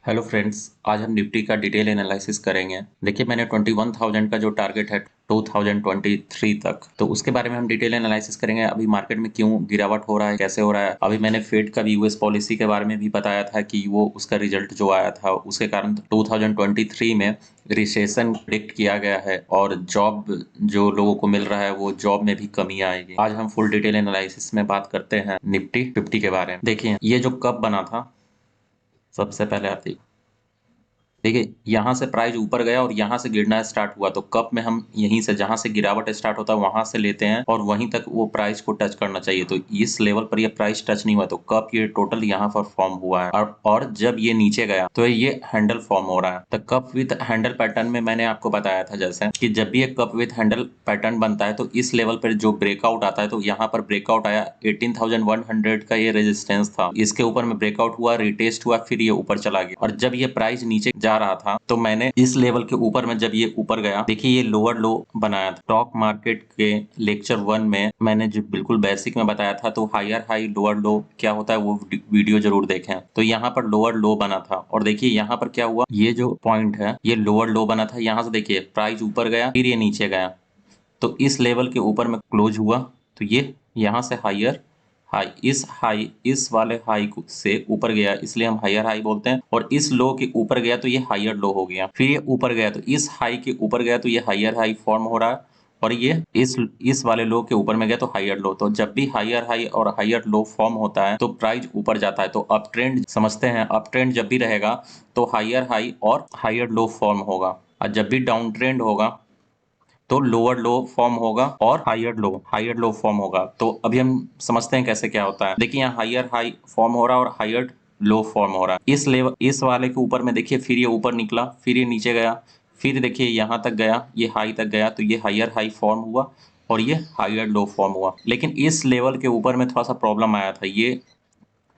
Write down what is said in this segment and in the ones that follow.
Hello friends, आज हम Nifty का डिटेल एनालिसिस करेंगे। देखिए, मैंने 21,000 का जो टारगेट है 2023 तक, तो उसके बारे में हम डिटेल एनालिसिस करेंगे। अभी मार्केट में क्यों गिरावट हो रहा है, कैसे हो रहा है। अभी मैंने फेड का भी यूएस पॉलिसी के बारे में भी बताया था कि वो उसका रिजल्ट जो आया था उसके कारण 2023 में रिसेशन प्रेडिक्ट किया गया है और जॉब जो लोगों को मिल रहा है वो जॉब में भी कमी आएगी। आज हम फुल डिटेल एनालिसिस में बात करते हैं निफ्टी 50 के बारे में। देखिए, ये जो कब बना था, सबसे पहले आप देखिए, यहाँ से प्राइस ऊपर गया और यहाँ से गिरना स्टार्ट हुआ, तो कप में हम यहीं से जहाँ से गिरावट स्टार्ट होता है वहां से लेते हैं और वहीं तक वो प्राइस को टच करना चाहिए। तो इस लेवल पर ये प्राइस टच नहीं हुआ, तो कप ये टोटल यहाँ पर फॉर्म हुआ है और जब ये नीचे गया तो ये हैंडल फॉर्म हो रहा है। तो कप विथ हैंडल पैटर्न में मैंने आपको बताया था जैसे कि जब भी एक कप विथ हैंडल पैटर्न बनता है तो इस लेवल पर जो ब्रेकआउट आता है, तो यहाँ पर ब्रेकआउट आया 18,100 का ये रेजिस्टेंस था। इसके ऊपर में ब्रेकआउट हुआ, रिटेस्ट हुआ, फिर ये ऊपर चला गया और जब ये प्राइस नीचे जा रहा था तो मैंने इस लेवल के ऊपर में जब ये ऊपर गया, देखिए ये लोअर लो बनाया था। स्टॉक मार्केट के लेक्चर 1 में मैंने जो बिल्कुल बेसिक में बताया था, तो हायर हाई लोअर लो क्या होता है वो वीडियो जरूर देखें। तो यहाँ पर लोअर लो बना था और देखिए यहाँ पर क्या हुआ, ये जो पॉइंट है ये लोअर लो बना था। यहाँ से देखिए प्राइस ऊपर गया, फिर ये नीचे गया, तो इस लेवल के ऊपर में क्लोज हुआ, तो ये यहाँ से हाई इस वाले हाई से ऊपर गया, इसलिए हम हायर हाई बोलते हैं। और इस लो के ऊपर गया तो ये हायर लो हो गया, फिर ये ऊपर गया तो इस हाई के ऊपर गया तो ये हायर हाई फॉर्म हो रहा है और ये इस वाले लो के ऊपर में गया तो हायर लो। तो जब भी हायर हाई और हायर लो फॉर्म होता है तो प्राइस ऊपर जाता है। तो अप ट्रेंड समझते हैं, अप ट्रेंड जब भी रहेगा तो हायर हाई और हायर लो फॉर्म होगा, और जब भी डाउन ट्रेंड होगा तो लोअर लो फॉर्म होगा और हायर लो फॉर्म होगा। तो अभी हम समझते हैं कैसे क्या होता है। देखिए यहाँ हायर हाई फॉर्म हो रहा है और हायर लो फॉर्म हो रहा है। इस लेवल इस वाले के ऊपर में देखिए, फिर ये ऊपर निकला, फिर ये नीचे गया, फिर देखिए यहाँ तक गया, ये हाई तक गया, तो ये हायर हाई फॉर्म हुआ और ये हायर लो फॉर्म हुआ। लेकिन इस लेवल के ऊपर में थोड़ा सा प्रॉब्लम आया था, ये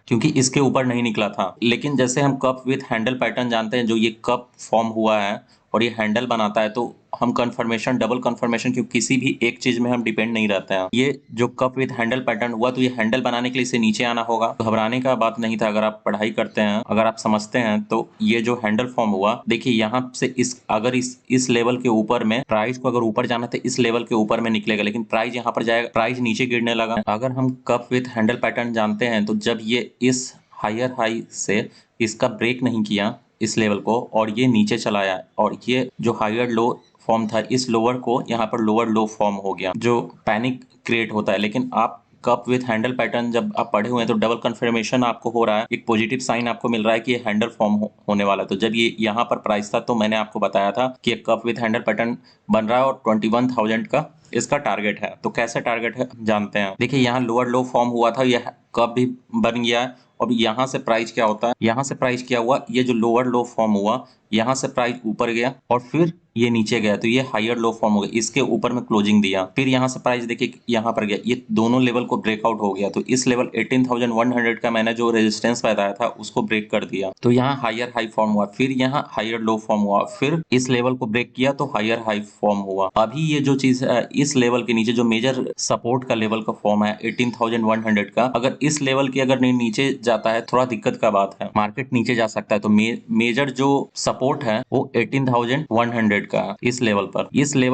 क्योंकि इसके ऊपर नहीं निकला था। लेकिन जैसे हम कप विथ हैंडल पैटर्न जानते हैं, जो ये कप फॉर्म हुआ है और ये हैंडल बनाता है, तो हम कंफर्मेशन डबल कंफर्मेशन, क्योंकि किसी भी एक चीज में हम डिपेंड नहीं रहते हैं। ये जो कप विथ हैंडल पैटर्न हुआ, तो ये हैंडल बनाने के लिए इसे नीचे आना होगा। घबराने का बात नहीं था, अगर आप पढ़ाई करते हैं, अगर आप समझते हैं, तो ये जो हैंडल फॉर्म हुआ, देखिए यहाँ से इस लेवल के ऊपर में प्राइस को अगर ऊपर जाना तो इस लेवल के ऊपर में निकलेगा, लेकिन प्राइस यहाँ पर जाएगा, प्राइस नीचे गिरने लगा। अगर हम कप विथ हैंडल पैटर्न जानते हैं, तो जब ये इस हायर हाई से इसका ब्रेक नहीं किया इस लेवल को और ये नीचे चला आया, और ये जो हायर लो फॉर्म था, इस लोअर को यहाँ पर लोअर लो फॉर्म हो गया, जो पैनिक क्रिएट होता है। लेकिन आप कप विथ हैंडल पैटर्न जब आप पढ़े हुए हैं तो डबल कंफर्मेशन आपको हो रहा है, एक पॉजिटिव साइन आपको मिल रहा है कि ये हैंडल फॉर्म होने वाला है। तो जब ये यहाँ पर प्राइस था तो मैंने आपको बताया था कि एक कप विथ हैंडल पैटर्न बन रहा है और 21,000 का इसका टारगेट है। तो कैसे टारगेट है जानते हैं। देखिए यहाँ लोअर लो फॉर्म हुआ था, यह कप भी बन गया है। अब यहाँ से प्राइस क्या होता है, यहाँ से प्राइस क्या हुआ, ये जो लोअर लो फॉर्म हुआ, यहाँ से प्राइस ऊपर गया और फिर ये नीचे गया, तो ये हायर लो फॉर्म हो गया, इसके ऊपर में क्लोजिंग दिया। फिर यहाँ से प्राइस देखिए यहाँ पर गया, ये दोनों लेवल को ब्रेकआउट हो गया, तो इस लेवल 18,100 का मैंने जो रेजिस्टेंस बताया था उसको ब्रेक कर दिया, तो यहाँ हायर हाई फॉर्म हुआ, फिर यहाँ हायर लो फॉर्म हुआ, फिर इस लेवल को ब्रेक किया तो हायर हाई फॉर्म हुआ। अभी ये जो चीज है, इस लेवल के नीचे जो मेजर सपोर्ट का लेवल का फॉर्म है 18,100 का, अगर इस लेवल के अगर नहीं नीचे जाता है, थोड़ा दिक्कत का बात है, मार्केट नीचे जा सकता है। तो मेजर जो सपोर्ट है वो 18,100 का है। इस लेवल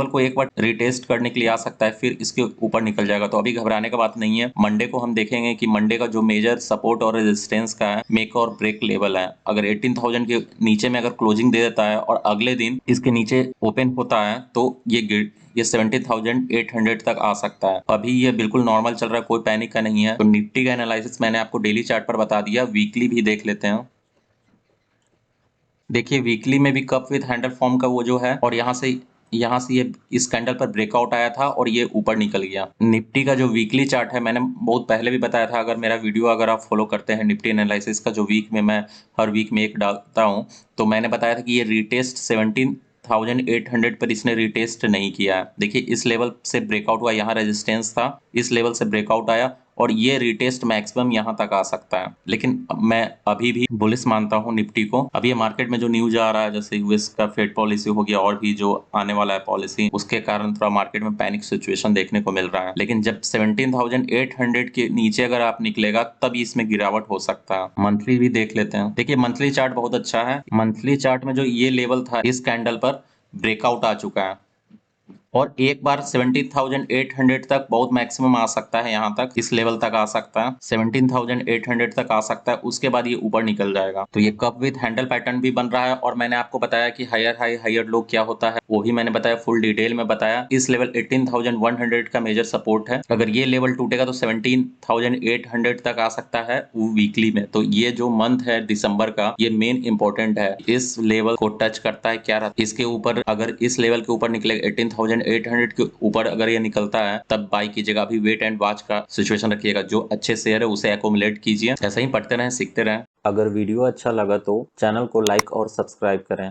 को एक बार रिटेस्ट करने के लिए आ सकता है, फिर इसके ऊपर निकल जाएगा। तो अभी घबराने का बात नहीं है। मंडे को हम देखेंगे कि मंडे का जो मेजर सपोर्ट और रेजिस्टेंस का है, मेक और ब्रेक लेवल है। अगर 18,000 के नीचे में अगर क्लोजिंग दे देता है और अगले दिन इसके नीचे ओपन होता है तो ये 17,800 तक आ सकता है। अभी ये बिल्कुल नॉर्मल चल रहा है, कोई पैनिक का नहीं है। तो निफ्टी का एनालिसिस मैंने आपको डेली चार्ट पर बता दिया, वीकली भी देख लेते हैं। देखिए वीकली में भी कप विथ हैंडल फॉर्म का वो जो है, और यहाँ से ये इस कैंडल पर ब्रेकआउट आया था और ये ऊपर निकल गया। निफ्टी का जो वीकली चार्ट है, मैंने बहुत पहले भी बताया था, अगर मेरा वीडियो अगर आप फॉलो करते हैं निफ्टी एनालिसिस का, जो वीक में मैं हर वीक में एक डालता हूँ, तो मैंने बताया था कि ये रिटेस्ट 17,800 पर इसने रिटेस्ट नहीं किया है। देखिए इस लेवल से ब्रेकआउट हुआ, यहाँ रेजिस्टेंस था, इस लेवल से ब्रेकआउट आया और ये रिटेस्ट मैक्सिमम यहाँ तक आ सकता है। लेकिन मैं अभी भी बुलिश मानता हूँ निफ्टी को। अभी ये मार्केट में जो न्यूज आ रहा है, जैसे यूएस का फेड पॉलिसी हो गया और भी जो आने वाला है पॉलिसी, उसके कारण थोड़ा मार्केट में पैनिक सिचुएशन देखने को मिल रहा है। लेकिन जब 17,800 के नीचे अगर आप निकलेगा तब इसमें गिरावट हो सकता है। मंथली भी देख लेते हैं। देखिए मंथली चार्ट बहुत अच्छा है। मंथली चार्ट में जो ये लेवल था, इस कैंडल पर ब्रेकआउट आ चुका है और एक बार 17,800 तक बहुत मैक्सिमम आ सकता है। यहाँ तक इस लेवल तक आ सकता है, 17,800 तक आ सकता है। उसके बाद ये ऊपर निकल जाएगा। तो ये कप विद हैंडल पैटर्न भी बन रहा है और मैंने आपको बताया कि हायर हाई हायर लो क्या होता है, वो भी मैंने बताया, फुल डिटेल में बताया। इस लेवल 18,100 का मेजर सपोर्ट है। अगर ये लेवल टूटेगा तो 17,800 तक आ सकता है वो वीकली में। तो ये जो मंथ है दिसंबर का, ये मेन इंपॉर्टेंट है। इस लेवल को टच करता है क्या रहता है, इसके ऊपर अगर इस लेवल के ऊपर निकलेगा 18,800 के ऊपर अगर ये निकलता है तब बाई कीजिएगा। अभी वेट एंड वॉच का सिचुएशन रखिएगा। जो अच्छे शेयर है उसे एकोमुलेट कीजिए। ऐसा ही पढ़ते रहें, सीखते रहें। अगर वीडियो अच्छा लगा तो चैनल को लाइक और सब्सक्राइब करें।